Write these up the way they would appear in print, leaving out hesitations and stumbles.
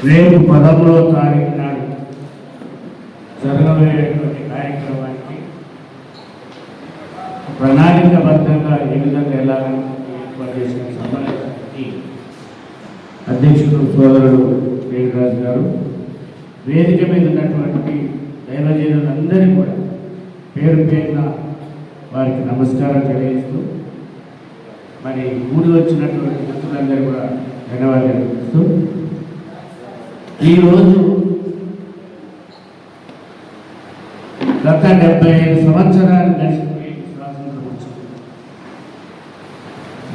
రేపు 13వ తారీఖు నాడు జరగబోయేటువంటి కార్యక్రమానికి ప్రణాళికబద్ధంగా ఏ విధంగా వెళ్ళాలని ఏర్పాటు చేసిన సమావేశానికి అధ్యక్షుడు సోదరుడు వేగరాజు గారు, వేదిక మీద ఉన్నటువంటి దైవజనులందరినీ కూడా పేరు పేరున వారికి నమస్కారం తెలియజేస్తూ, మరి కూడి వచ్చినటువంటి వ్యక్తులందరూ కూడా ధన్యవాదాలు తెలుపుతూ, ఈరోజు గత 75 సంవత్సరాలు గడిచిపోయి స్వాతంత్రం వచ్చింది.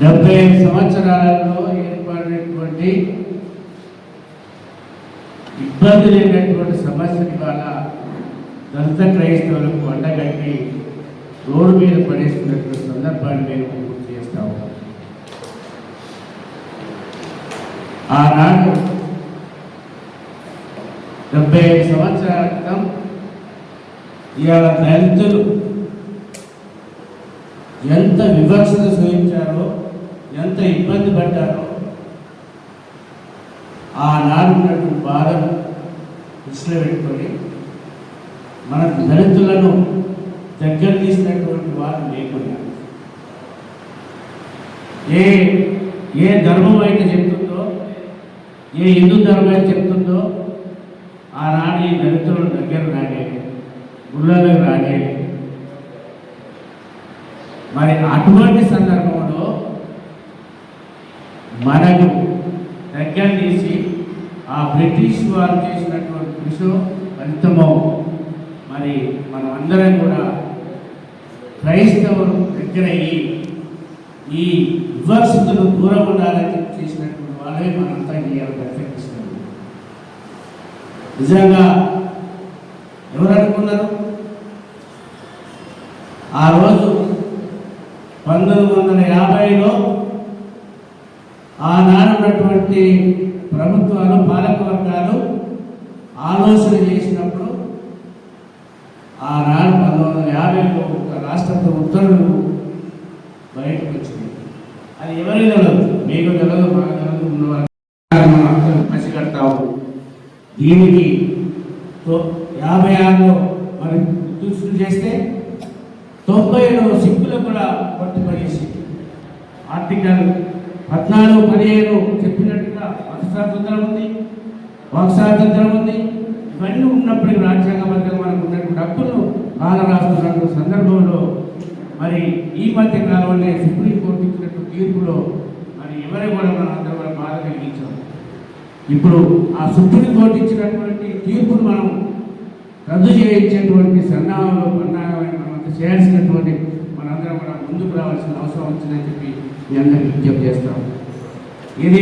75 సంవత్సరాలలో ఏర్పడినటువంటి ఇబ్బంది లేనటువంటి సమస్యని వల్ల దళిత క్రైస్తవులకు అండగట్టి రోడ్డు మీద పడేస్తున్నటువంటి సందర్భాన్ని మేము గుర్తు చేస్తా ఉన్నాం. ఆనాడు 75 సంవత్సరాల క్రితం ఇవాళ దళితులు ఎంత వివక్షత సహించారో, ఎంత ఇబ్బంది పడ్డారో, ఆనాడు ఉన్నటువంటి బాధను దృష్టిలో పెట్టుకొని మనకు దళితులను దగ్గర తీసినటువంటి వారు లేకుండా, ఏ ధర్మం అయితే చెప్తుందో, ఏ హిందూ ధర్మం అయితే చెప్తుందో ఆనాడు ఈ దళితులను దగ్గర రానే, గుళ్ళలకు రానే. మరి అటువంటి సందర్భంలో మనకు దగ్గర తీసి ఆ బ్రిటిష్ వారు చేసినటువంటి కృషి ఫలితమో మరి మనం అందరం కూడా క్రైస్తవులు దగ్గర ఈ వివక్షతను దూరం ఉండాలని చేసినటువంటి వాళ్ళే మనంతా చేయాలని ప్రయత్నిస్తున్నాం. నిజంగా ఎవరు అనుకున్నారు? ఆ రోజు 1950లో ఆనాడు ఉన్నటువంటి ప్రభుత్వాలు, పాలక వర్గాలు ఆలోచన చేసినప్పుడు ఆనాడు 1950లో ఒక రాష్ట్ర ఉత్తర్వులు బయటకు వచ్చింది. అది ఎవరికి తెలియదు, మీకు తెలియదు, మాకు తెలియదు, ఉన్నవారు పసిగడతాము. దీనికి 56లో మరి దృష్టి చేస్తే 90లో సిక్కులు కూడా వర్తింపజేసి ఆర్టికల్ 14, 15 చెప్పినట్టుగా మత స్వాతంత్రం ఉంది, వాక్ స్వాతంత్రం ఉంది. ఇవన్నీ ఉన్నప్పటికీ రాజ్యాంగబద్ధంగా మనకు ఉన్నటువంటి హక్కులు కాలరాస్తున్నటువంటి సందర్భంలో మరి ఈ మధ్య కాలంలో సుప్రీంకోర్టు ఇచ్చినటువంటి తీర్పులో మరి ఎవరి కూడా మనం అందరూ కూడా బాధ కలిగించాం. ఇప్పుడు ఆ సుప్రీంకోర్టు ఇచ్చినటువంటి తీర్పును మనం రద్దు చేయించేటువంటి సన్నాహంలో మనం చేయాల్సినటువంటి మనందరం కూడా ముందుకు రావాల్సిన అవసరం వచ్చిందని చెప్పి మీ అందరికీ విజ్ఞప్తి చేస్తాం. ఇది